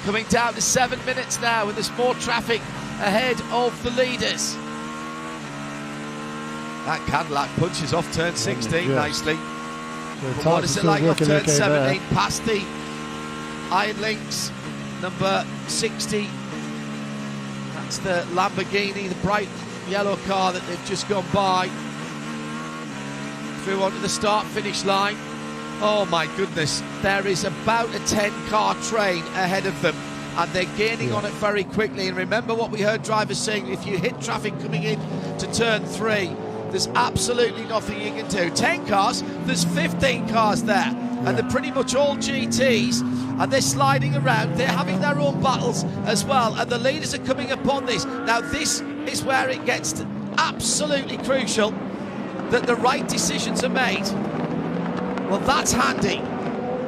Coming down to 7 minutes now, and there's more traffic ahead of the leaders. That Cadillac punches off turn 16 nicely. But what is it like off turn 17, past the iron links, number 60. That's the Lamborghini, the bright yellow car that they've just gone by. Through onto the start-finish line. Oh my goodness, there is about a 10-car train ahead of them, and they're gaining on it very quickly. And remember what we heard drivers saying, if you hit traffic coming in to turn 3, there's absolutely nothing you can do. 10 cars, there's 15 cars there, and they're pretty much all GTs, and they're sliding around. They're having their own battles as well, and the leaders are coming upon this. Now this is where it gets absolutely crucial that the right decisions are made. Well, that's handy,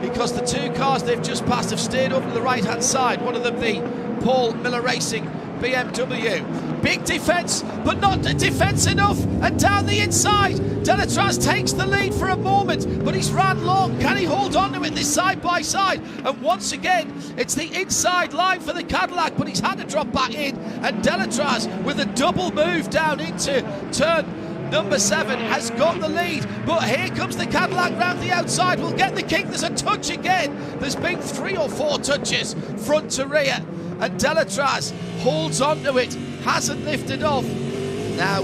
because the 2 cars they've just passed have stayed over to the right-hand side. One of them, the Paul Miller Racing BMW. Big defence, but not defence enough, and down the inside, Delatraz takes the lead for a moment, but he's ran long. Can he hold on to it this side-by-side? And once again, it's the inside line for the Cadillac, but he's had to drop back in, and Delatraz, with a double move down into turn number 7, has got the lead, but here comes the Cadillac round the outside. We'll get the kick. There's a touch again. There's been 3 or 4 touches front to rear, and Delatraz holds on to it, hasn't lifted off. Now,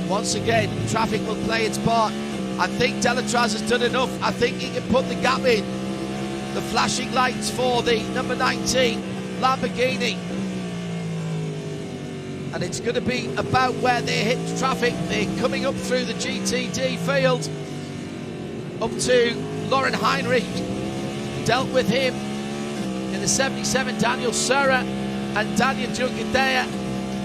once again, traffic will play its part. I think Delatraz has done enough. I think he can put the gap in. The flashing lights for the number 19 Lamborghini. And it's going to be about where they hit traffic. They're coming up through the GTD field up to Lauren Heinrich. Dealt with him in the 77, Daniel Serra and Daniel Junkadea,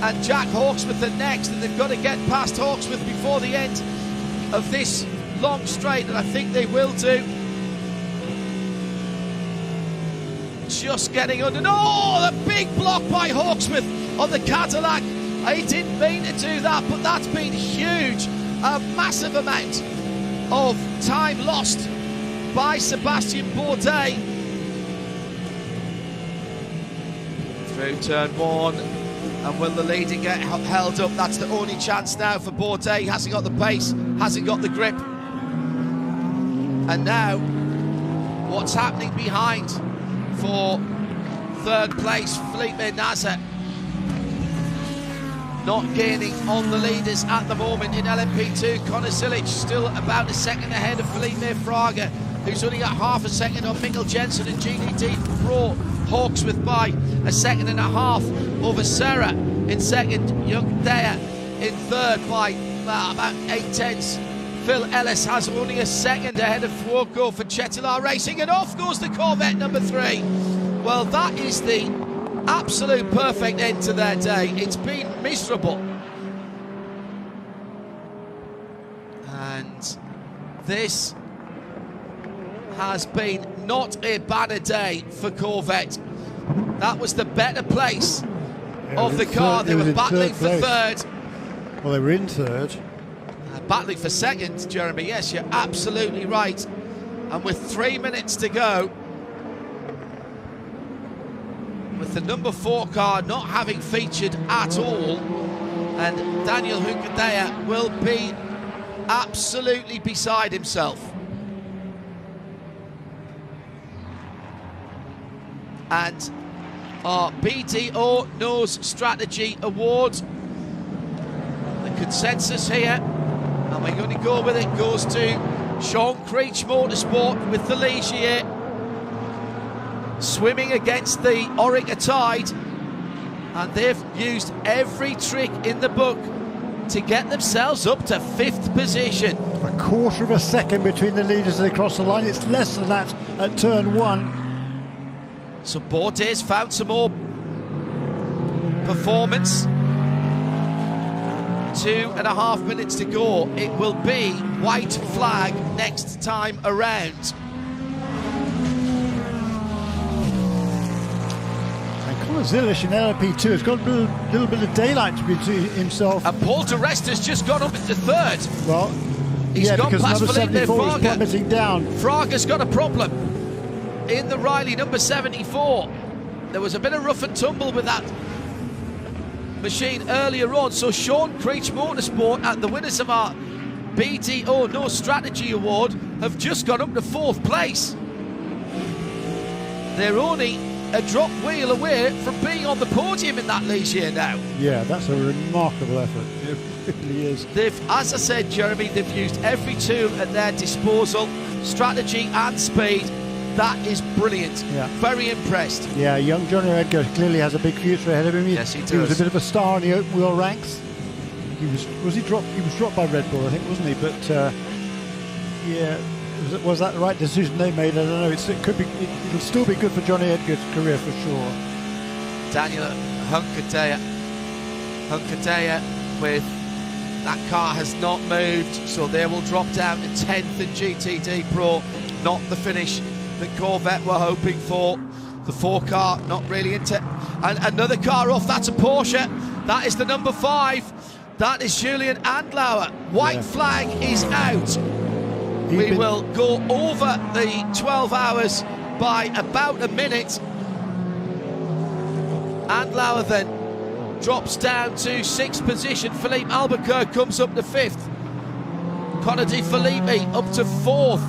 and Jack Hawksworth are next, and they've got to get past Hawksworth before the end of this long straight, and I think they will do. Just getting under. Oh, the big block by Hawksworth on the Cadillac. He didn't mean to do that, but that's been huge. A massive amount of time lost by Sebastian Bourdais. Through turn 1, and will the leader get held up? That's the only chance now for Bourdais. He hasn't got the pace, hasn't got the grip. And now, what's happening behind for 3rd place, Felipe Nasr? Not gaining on the leaders at the moment in LMP2. Connor Silic still about a second ahead of Felipe Fraga, who's only got half a second on Mikkel Jensen and GDD Pro. Hawksworth by a second and a half over Serra in second. Young Daya in 3rd by about 8/10. Phil Ellis has only a second ahead of Fuoco for Chetilar Racing, and off goes the Corvette number 3. Well, that is the absolute perfect end to their day. It's been miserable, and this has been not a banner day for Corvette. That was the better place of the car. They were battling for 3rd. Well, they were in 3rd. Battling for 2nd, Jeremy. Yes, you're absolutely right. And with 3 minutes to go, with the number 4 car not having featured at all, and Daniel Junkadea will be absolutely beside himself. And our BDO Knows Strategy Award, the consensus here, and we're going to go with it, goes to Sean Creech Motorsport with the Ligier, swimming against the Orica Tide, and they've used every trick in the book to get themselves up to 5th position. A quarter of a second between the leaders as they cross the line. It's less than that at turn 1. So Bourdais found some more performance. 2.5 minutes to go. It will be white flag next time around. Zilish in LMP2 has got a little bit of daylight between himself. And Paul di Resta's just gone up into 3rd. Well, he's gone because past number Felipe 74 is Fraga. plummeting down. Fraga's got a problem in the Riley number 74. there was a bit of rough and tumble with that machine earlier on. So Sean Creech Motorsport and the winners of our BDO No Strategy Award have just gone up to 4th place. They're only a drop wheel away from being on the podium in that Ligier now. Yeah, that's a remarkable effort. It really is. They've, as I said, Jeremy, they've used every tool at their disposal, strategy and speed. That is brilliant. Yeah. Very impressed. Yeah, young Johnny Edgar clearly has a big future ahead of him. Yes, he does. He was a bit of a star in the open wheel ranks. He was dropped? He was dropped by Red Bull, I think, wasn't he? But yeah, was that the right decision they made? I don't know. It'll still be good for Johnny Edgar's career for sure. Daniel Hunkadea with that car has not moved, so they will drop down to 10th in GTD Pro. Not the finish that Corvette were hoping for. The 4 car not really into, and another car off. That's a Porsche. That is the number 5. That is Julian Andlauer. White flag is out. We will go over the 12 hours by about a minute. Andlauer then drops down to 6th position. Philippe Albuquerque comes up to 5th. Conor De Philippi up to 4th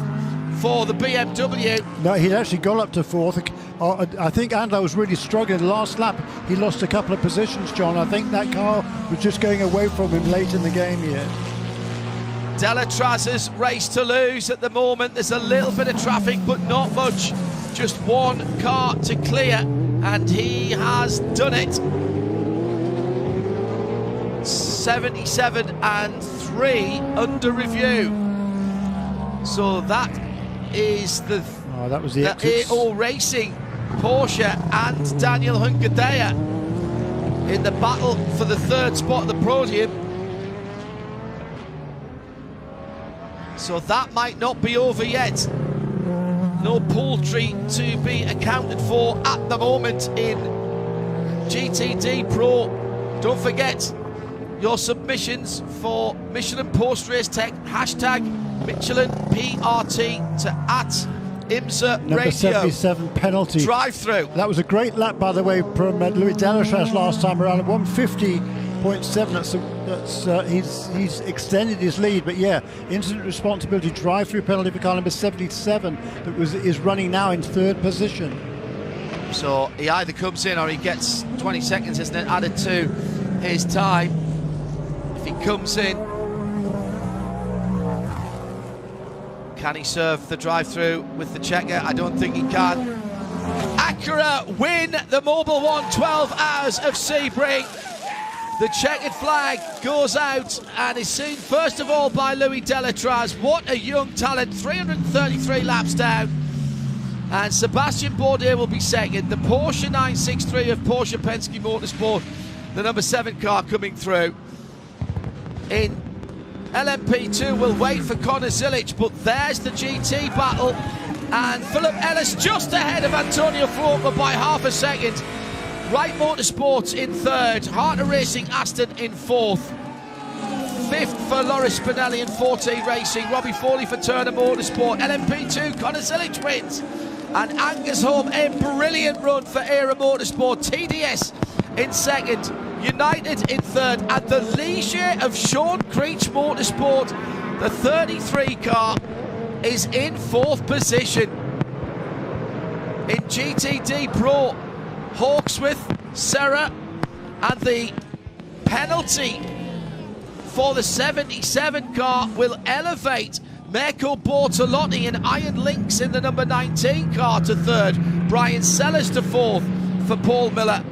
for the BMW. No, he'd actually gone up to 4th. I think Andlauer was really struggling. Last lap, he lost a couple of positions, John. I think that car was just going away from him late in the game here. Delatraz's race to lose at the moment. There's a little bit of traffic, but not much. Just 1 car to clear, and he has done it. 77 and 3 under review. So that is the that was the AO Racing Porsche and Daniel Hunkadea in the battle for the 3rd spot at the podium. So that might not be over yet. No poultry to be accounted for at the moment in GTD Pro. Don't forget your submissions for Michelin Post Race Tech, hashtag Michelin PRT to @IMSA Number Radio. 77 penalty. Drive through. That was a great lap, by the way, from Louis Delatraz last time around at 150.7. He's extended his lead, but yeah, incident responsibility drive through penalty for car number 77 that is running now in 3rd position. So he either comes in or he gets 20 seconds, isn't it, added to his time. If he comes in, can he serve the drive-through with the checker? I don't think he can. Acura win the Mobil 1 12 hours of Sebring. The checkered flag goes out and is seen first of all by Louis Delatraz. What a young talent, 333 laps down. And Sebastian Bourdais will be second. The Porsche 963 of Porsche Penske Motorsport, the number 7 car coming through. In LMP2 will wait for Conor Zilic, but there's the GT battle, and Philip Ellis just ahead of Antonio Fuoco by half a second. Wright Motorsports in 3rd, Harter Racing Aston in 4th, 5th for Loris Spinelli and Forte Racing, Robbie Foley for Turner Motorsport. LMP2, Conor Zilic wins, and Angus Home, a brilliant run for Era Motorsport. TDS in 2nd, United in 3rd, and the Ligier of Sean Creech Motorsport, the 33 car, is in 4th position. In GTD Pro, Hawksworth, Serra, and the penalty for the 77 car will elevate Mirko Bortolotti and Iron Lynx in the number 19 car to 3rd. Brian Sellers to 4th for Paul Miller.